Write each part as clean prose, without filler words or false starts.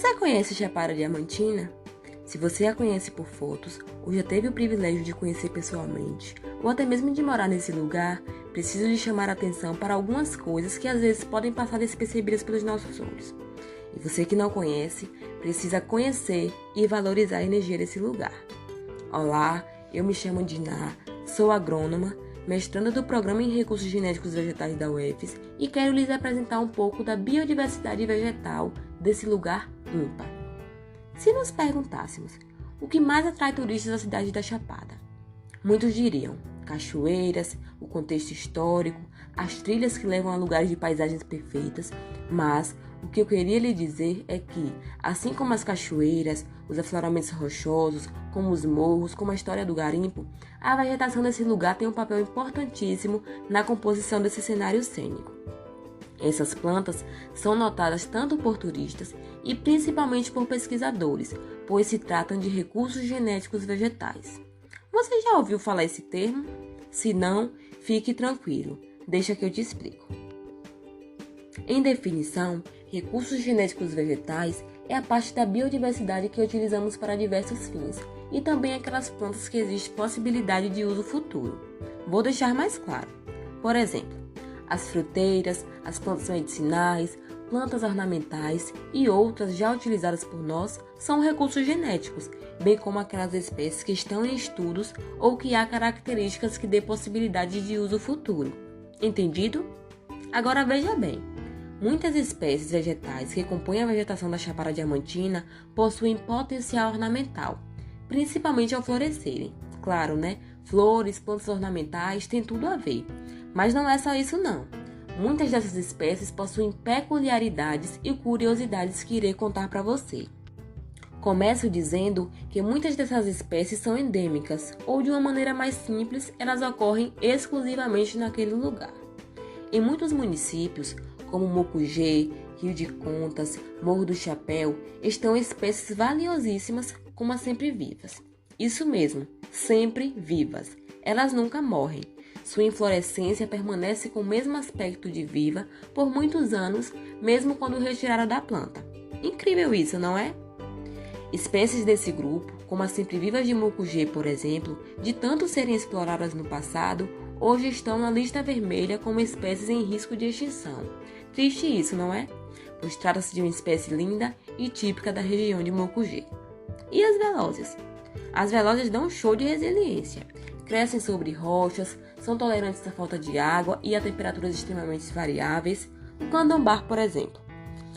Você conhece Chapada Diamantina? Se você a conhece por fotos, ou já teve o privilégio de conhecer pessoalmente, ou até mesmo de morar nesse lugar, preciso lhe chamar a atenção para algumas coisas que às vezes podem passar despercebidas pelos nossos olhos. E você que não conhece, precisa conhecer e valorizar a energia desse lugar. Olá, eu me chamo Diná, sou agrônoma, mestranda do Programa em Recursos Genéticos Vegetais da UFES e quero lhes apresentar um pouco da biodiversidade vegetal desse lugar ímpar. Se nos perguntássemos o que mais atrai turistas à cidade da Chapada, muitos diriam cachoeiras, o contexto histórico, as trilhas que levam a lugares de paisagens perfeitas, mas o que eu queria lhe dizer é que, assim como as cachoeiras, os afloramentos rochosos, como os morros, como a história do garimpo, a vegetação desse lugar tem um papel importantíssimo na composição desse cenário cênico. Essas plantas são notadas tanto por turistas e principalmente por pesquisadores, pois se tratam de recursos genéticos vegetais. Você já ouviu falar esse termo? Se não, fique tranquilo, deixa que eu te explico. Em definição, recursos genéticos vegetais é a parte da biodiversidade que utilizamos para diversos fins e também aquelas plantas que existe possibilidade de uso futuro. Vou deixar mais claro. Por exemplo, as fruteiras, as plantas medicinais, plantas ornamentais e outras já utilizadas por nós são recursos genéticos, bem como aquelas espécies que estão em estudos ou que há características que dê possibilidade de uso futuro. Entendido? Agora veja bem. Muitas espécies vegetais que compõem a vegetação da Chapada Diamantina possuem potencial ornamental, principalmente ao florescerem. Claro, né? Flores, plantas ornamentais, tem tudo a ver. Mas não é só isso não. Muitas dessas espécies possuem peculiaridades e curiosidades que irei contar para você. Começo dizendo que muitas dessas espécies são endêmicas, ou de uma maneira mais simples, elas ocorrem exclusivamente naquele lugar. Em muitos municípios, como Mucugê, Rio de Contas, Morro do Chapéu, estão espécies valiosíssimas como as sempre-vivas. Isso mesmo, sempre vivas. Elas nunca morrem. Sua inflorescência permanece com o mesmo aspecto de viva por muitos anos, mesmo quando retirada da planta. Incrível isso, não é? Espécies desse grupo, como as sempre-vivas de Mucugê, por exemplo, de tanto serem exploradas no passado, hoje estão na lista vermelha como espécies em risco de extinção. Triste isso, não é? Pois trata-se de uma espécie linda e típica da região de Mucugê. E as velózias? As velózias dão um show de resiliência. Crescem sobre rochas, são tolerantes à falta de água e a temperaturas extremamente variáveis. O candombar, por exemplo.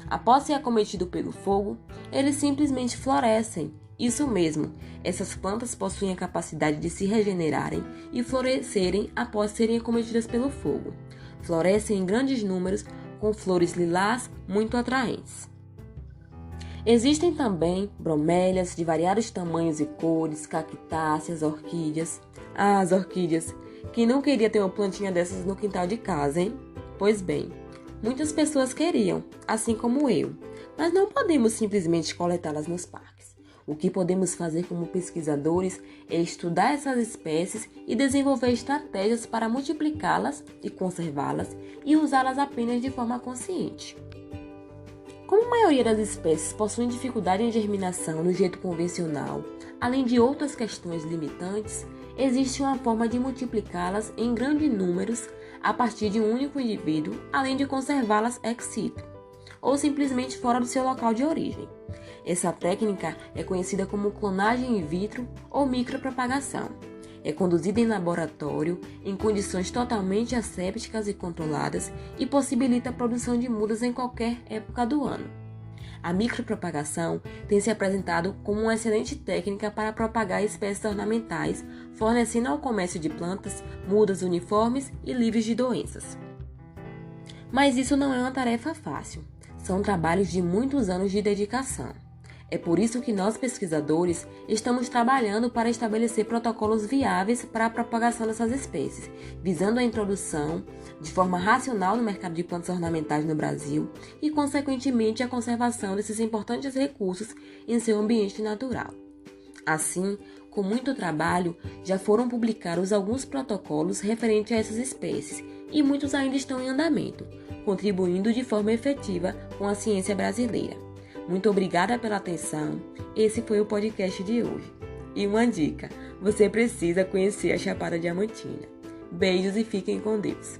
Após ser acometido pelo fogo, eles simplesmente florescem. Isso mesmo, essas plantas possuem a capacidade de se regenerarem e florescerem após serem acometidas pelo fogo. Florescem em grandes números, com flores lilás muito atraentes. Existem também bromélias de variados tamanhos e cores, cactáceas, orquídeas. Ah, as orquídeas! Quem não queria ter uma plantinha dessas no quintal de casa, hein? Pois bem, muitas pessoas queriam, assim como eu, mas não podemos simplesmente coletá-las nos parques. O que podemos fazer como pesquisadores é estudar essas espécies e desenvolver estratégias para multiplicá-las e conservá-las e usá-las apenas de forma consciente. Como a maioria das espécies possuem dificuldade em germinação no jeito convencional, além de outras questões limitantes, existe uma forma de multiplicá-las em grandes números a partir de um único indivíduo, além de conservá-las ex situ, ou simplesmente fora do seu local de origem. Essa técnica é conhecida como clonagem in vitro ou micropropagação. É conduzida em laboratório, em condições totalmente assépticas e controladas e possibilita a produção de mudas em qualquer época do ano. A micropropagação tem se apresentado como uma excelente técnica para propagar espécies ornamentais, fornecendo ao comércio de plantas mudas uniformes e livres de doenças. Mas isso não é uma tarefa fácil. São trabalhos de muitos anos de dedicação. É por isso que nós, pesquisadores, estamos trabalhando para estabelecer protocolos viáveis para a propagação dessas espécies, visando a introdução de forma racional no mercado de plantas ornamentais no Brasil e, consequentemente, a conservação desses importantes recursos em seu ambiente natural. Assim, com muito trabalho, já foram publicados alguns protocolos referentes a essas espécies e muitos ainda estão em andamento, contribuindo de forma efetiva com a ciência brasileira. Muito obrigada pela atenção. Esse foi o podcast de hoje. E uma dica, você precisa conhecer a Chapada Diamantina. Beijos e fiquem com Deus.